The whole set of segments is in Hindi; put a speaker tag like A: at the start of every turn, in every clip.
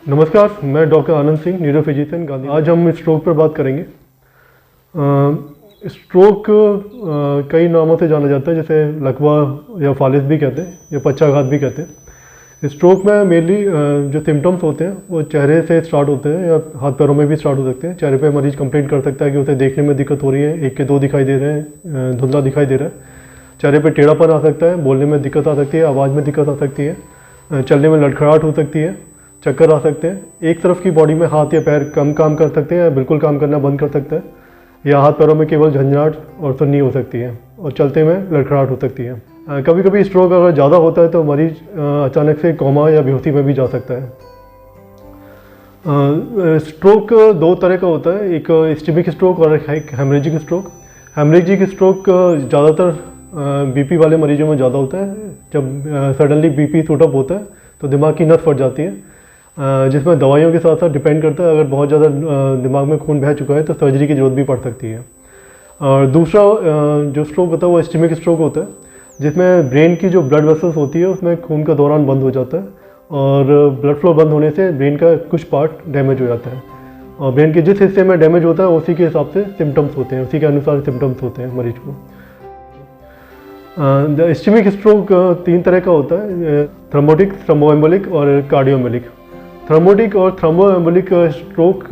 A: नमस्कार, मैं डॉक्टर आनंद सिंह, न्यूरोफिजिशियन गांधी। आज हम स्ट्रोक पर बात करेंगे। स्ट्रोक कई नामों से जाना जाता है, जैसे लकवा या फालिस भी कहते हैं या पक्षाघात भी कहते हैं। स्ट्रोक में मेनली जो सिम्टम्स होते हैं वो चेहरे से स्टार्ट होते हैं या हाथ पैरों में भी स्टार्ट हो सकते हैं। चेहरे पे मरीज कंप्लेंट कर सकता है कि उसे देखने में दिक्कत हो रही है, एक के दो दिखाई दे रहे हैं, धुंधला दिखाई दे रहा है। चेहरे पे टेढ़ापन आ सकता है, बोलने में दिक्कत आ सकती है, आवाज़ में दिक्कत आ सकती है, चलने में लड़खड़ाहट हो सकती है, चक्कर आ सकते हैं। एक तरफ की बॉडी में हाथ या पैर कम काम कर सकते हैं या बिल्कुल काम करना बंद कर सकता है, या हाथ पैरों में केवल झंझनाहट और सुन्नी हो सकती है और चलते में लड़खड़ाहट हो सकती है। कभी कभी स्ट्रोक अगर ज़्यादा होता है तो मरीज अचानक से कोमा या बेहोशी में भी जा सकता है। स्ट्रोक दो तरह का होता है, एक इस्केमिक स्ट्रोक और एक हेमरेजिक स्ट्रोक। हेमरेजिक स्ट्रोक ज़्यादातर बीपी वाले मरीजों में ज़्यादा होता है। जब सडनली बीपी शूट अप होता है तो दिमाग की नस फट जाती है, जिसमें दवाइयों के साथ साथ डिपेंड करता है। अगर बहुत ज़्यादा दिमाग में खून बह चुका है तो सर्जरी की जरूरत भी पड़ सकती है। और दूसरा जो स्ट्रोक होता है वो इस्केमिक स्ट्रोक होता है, जिसमें ब्रेन की जो ब्लड वेसल्स होती है उसमें खून का दौरान बंद हो जाता है और ब्लड फ्लो बंद होने से ब्रेन का कुछ पार्ट डैमेज हो जाता है। और ब्रेन के जिस हिस्से में डैमेज होता है उसी के हिसाब से सिम्टम्स होते हैं, उसी के अनुसार सिम्टम्स होते हैं मरीज को। इस्केमिक स्ट्रोक तीन तरह का होता है, थ्रोम्बोटिक, थ्रोम्बोएम्बोलिक और कार्डियोएम्बोलिक। थ्रोम्बोटिक और थ्रोम्बोएम्बोलिक स्ट्रोक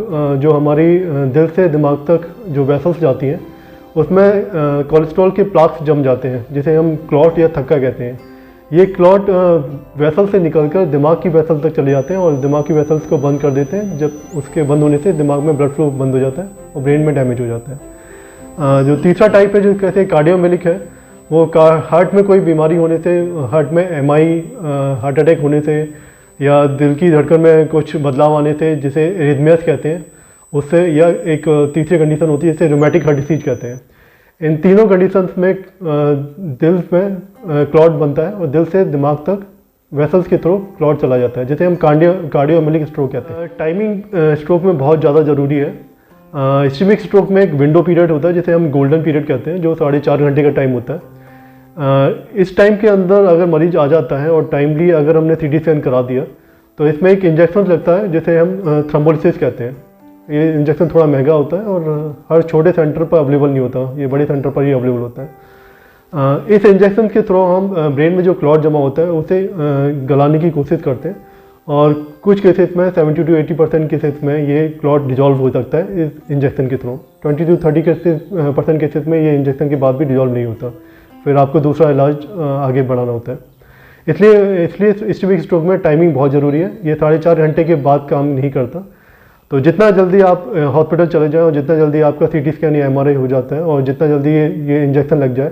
A: जो हमारी दिल से दिमाग तक जो वेसल्स जाती हैं उसमें कोलेस्ट्रॉल के प्लाक्स जम जाते हैं, जिसे हम क्लॉट या थक्का कहते हैं। ये क्लॉट वेसल से निकलकर दिमाग की वेसल तक चले जाते हैं और दिमाग की वेसल्स को बंद कर देते हैं। जब उसके बंद होने से दिमाग में ब्लड फ्लो बंद हो जाता है और ब्रेन में डैमेज हो जाता है। जो तीसरा टाइप है जो कहते कार्डियोमेलिक है, वो हार्ट में कोई बीमारी होने से, हार्ट में एमआई, हार्ट अटैक होने से या दिल की धड़कन में कुछ बदलाव आने से, जिसे एरिथमियास कहते हैं, उससे, या एक तीसरी कंडीशन होती है जिसे रूमेटिक हार्ट डिसीज कहते हैं। इन तीनों कंडीशंस में दिल में क्लॉट बनता है और दिल से दिमाग तक वेसल्स के थ्रू क्लॉट चला जाता है, जिसे हम कार्डियोमेलिक स्ट्रोक कहते हैं। टाइमिंग स्ट्रोक में बहुत ज़्यादा ज़रूरी है। इस्केमिक स्ट्रोक में एक विंडो पीरियड होता है जिसे हम गोल्डन पीरियड कहते हैं, जो 4.5 घंटे का टाइम होता है। इस टाइम के अंदर अगर मरीज आ जाता है और टाइमली अगर हमने सीटी स्कैन करा दिया तो इसमें एक इंजेक्शन लगता है जिसे हम थ्रोम्बोलिसिस कहते हैं। ये इंजेक्शन थोड़ा महंगा होता है और हर छोटे सेंटर पर अवेलेबल नहीं होता, ये बड़े सेंटर पर ही अवेलेबल होता है। इस इंजेक्शन के थ्रू हम ब्रेन में जो क्लॉट जमा होता है उसे गलाने की कोशिश करते हैं और कुछ केसेस में 70 to 80% केसेस में ये क्लॉट डिजॉल्व हो सकता है इस इंजेक्शन के थ्रू। 20 to 30% केसेस में ये इंजेक्शन के बाद भी डिजॉल्व नहीं होता, फिर आपको दूसरा इलाज आगे बढ़ाना होता है। इसलिए इस्केमिक स्ट्रोक में टाइमिंग बहुत ज़रूरी है। ये 4.5 घंटे के बाद काम नहीं करता, तो जितना जल्दी आप हॉस्पिटल चले जाएं और जितना जल्दी आपका सीटी स्कैन या एमआरआई हो जाता है और जितना जल्दी ये इंजेक्शन लग जाए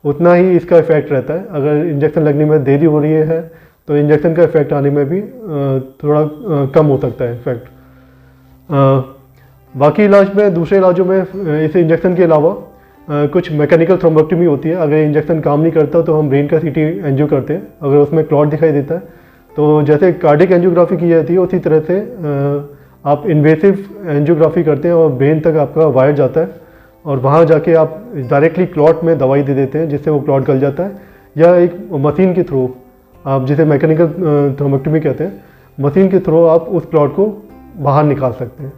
A: उतना ही इसका इफेक्ट रहता है। अगर इंजेक्शन लगने में देरी हो रही है तो इंजेक्शन का इफेक्ट आने में भी थोड़ा कम हो सकता है इफेक्ट। बाकी इलाज में, दूसरे इलाजों में इस इंजेक्शन के अलावा कुछ मैकेनिकल थ्रोम्बोक्टमी होती है। अगर इंजेक्शन काम नहीं करता तो हम ब्रेन का सीटी एंजियो करते हैं। अगर उसमें क्लॉट दिखाई देता है तो जैसे कार्डियक एंजियोग्राफी की जाती है उसी तरह से आप इन्वेसिव एंजियोग्राफी करते हैं और ब्रेन तक आपका वायर जाता है और वहाँ जाके आप डायरेक्टली क्लॉट में दवाई दे देते हैं जिससे वो क्लॉट गल जाता है, या एक मशीन के थ्रू, आप जिसे मैकेनिकल थ्रोम्बोक्टमी कहते हैं, मशीन के थ्रू आप उस क्लॉट को बाहर निकाल सकते हैं।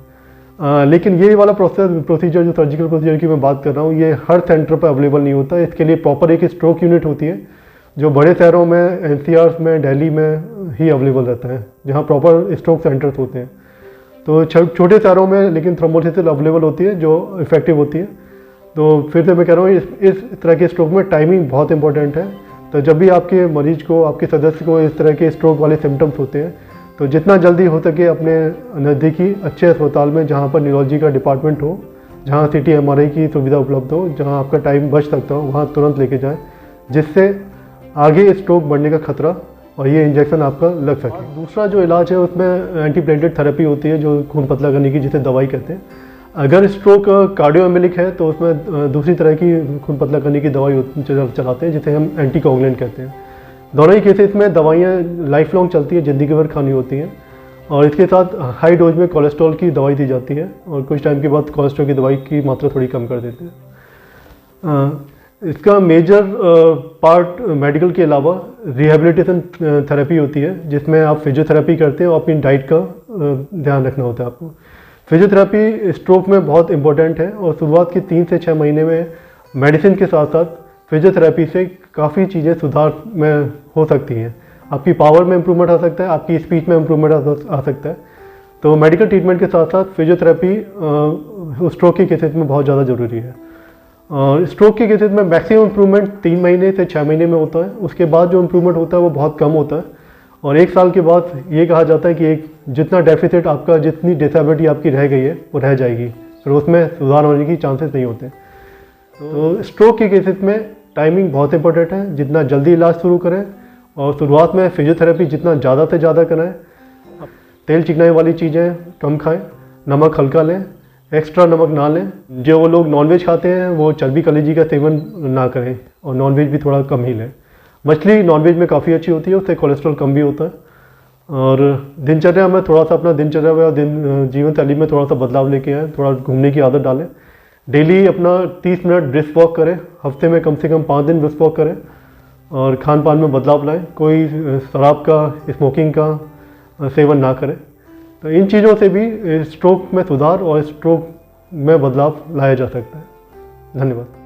A: लेकिन ये वाला प्रोसीजर जो सर्जिकल प्रोसीजर की मैं बात कर रहा हूँ ये हर सेंटर पर अवेलेबल नहीं होता। इसके लिए प्रॉपर एक स्ट्रोक यूनिट होती है जो बड़े शहरों में, एनसीआर में, दिल्ली में ही अवेलेबल रहता है, जहाँ प्रॉपर स्ट्रोक सेंटर्स होते हैं। तो छोटे शहरों में लेकिन थ्रोम्बोलिसिस अवेलेबल होती है जो इफेक्टिव होती है। तो फिर से मैं कह रहा हूँ इस तरह के स्ट्रोक में टाइमिंग बहुत इंपॉर्टेंट है। तो जब भी आपके मरीज को, आपके सदस्य को इस तरह के स्ट्रोक वाले सिम्टम्स होते हैं तो जितना जल्दी हो सके अपने नज़दीकी अच्छे अस्पताल में, जहाँ पर न्यूरोलॉजी का डिपार्टमेंट हो, जहाँ सीटी एमआरआई की सुविधा उपलब्ध हो, जहाँ आपका टाइम बच सकता हो, वहाँ तुरंत लेके जाएं, जिससे आगे स्ट्रोक बढ़ने का खतरा और ये इंजेक्शन आपका लग सके। दूसरा जो इलाज है उसमें एंटीप्लेटलेट थेरेपी होती है जो खून पतला करने की, जिसे दवाई कहते हैं। अगर स्ट्रोक कार्डियोमेलिक है तो उसमें दूसरी तरह की खून पतला करने की दवाई चलाते हैं जिसे हम एंटीकोगुलेंट कहते हैं। दोनों ही केसेस में दवाइयाँ लाइफ लॉन्ग चलती है, ज़िंदगी भर खानी होती हैं और इसके साथ हाई डोज में कोलेस्ट्रॉल की दवाई दी जाती है और कुछ टाइम के बाद कोलेस्ट्रॉल की दवाई की मात्रा थोड़ी कम कर देते हैं। इसका मेजर पार्ट मेडिकल के अलावा रिहेबिलिटेशन थेरेपी होती है, जिसमें आप फिजियोथेरेपी करते हैं और अपनी डाइट का ध्यान रखना होता है आपको। फिजियोथेरेपी स्ट्रोक में बहुत इंपॉर्टेंट है और शुरुआत के 3 से 6 महीने में मेडिसिन के साथ साथ फिजियोथेरेपी से काफ़ी चीज़ें सुधार में हो सकती हैं। आपकी पावर में इम्प्रूवमेंट आ सकता है, आपकी स्पीच में इम्प्रूवमेंट आ सकता है। तो मेडिकल ट्रीटमेंट के साथ साथ फिजियोथेरेपी स्ट्रोक की केसेस में बहुत ज़्यादा ज़रूरी है। और स्ट्रोक की केसेस में मैक्सिमम इम्प्रूवमेंट 3 महीने से 6 महीने में होता है। उसके बाद जो इम्प्रूवमेंट होता है वो बहुत कम होता है और 1 साल के बाद ये कहा जाता है कि एक जितना डेफिसिट आपका, जितनी डिसेबिलिटी आपकी रह गई है वो रह जाएगी, फिर उसमें सुधार होने की चांसेस नहीं होते। तो स्ट्रोक के केसेस में टाइमिंग बहुत इंपॉर्टेंट है। जितना जल्दी इलाज शुरू करें और शुरुआत में फिजियोथेरेपी जितना ज़्यादा से ज़्यादा कराएं। तेल चिकनाई वाली चीज़ें कम खाएं, नमक हल्का लें, एक्स्ट्रा नमक ना लें। जो लोग नॉनवेज खाते हैं वो चर्बी कलेजी का सेवन ना करें और नॉनवेज भी थोड़ा कम ही लें। मछली नॉनवेज में काफ़ी अच्छी होती है, उससे कोलेस्ट्रॉल कम भी होता है। और दिनचर्या में थोड़ा सा अपना दिनचर्या में जीवन शैली में थोड़ा सा बदलाव लेके आएँ, थोड़ा घूमने की आदत डालें। डेली अपना 30 मिनट ब्रिस्क वॉक करें, हफ्ते में कम से कम 5 दिन ब्रिस्क वॉक करें और खान पान में बदलाव लाएं। कोई शराब का, स्मोकिंग का सेवन ना करें। तो इन चीज़ों से भी स्ट्रोक में सुधार और स्ट्रोक में बदलाव लाया जा सकता है। धन्यवाद।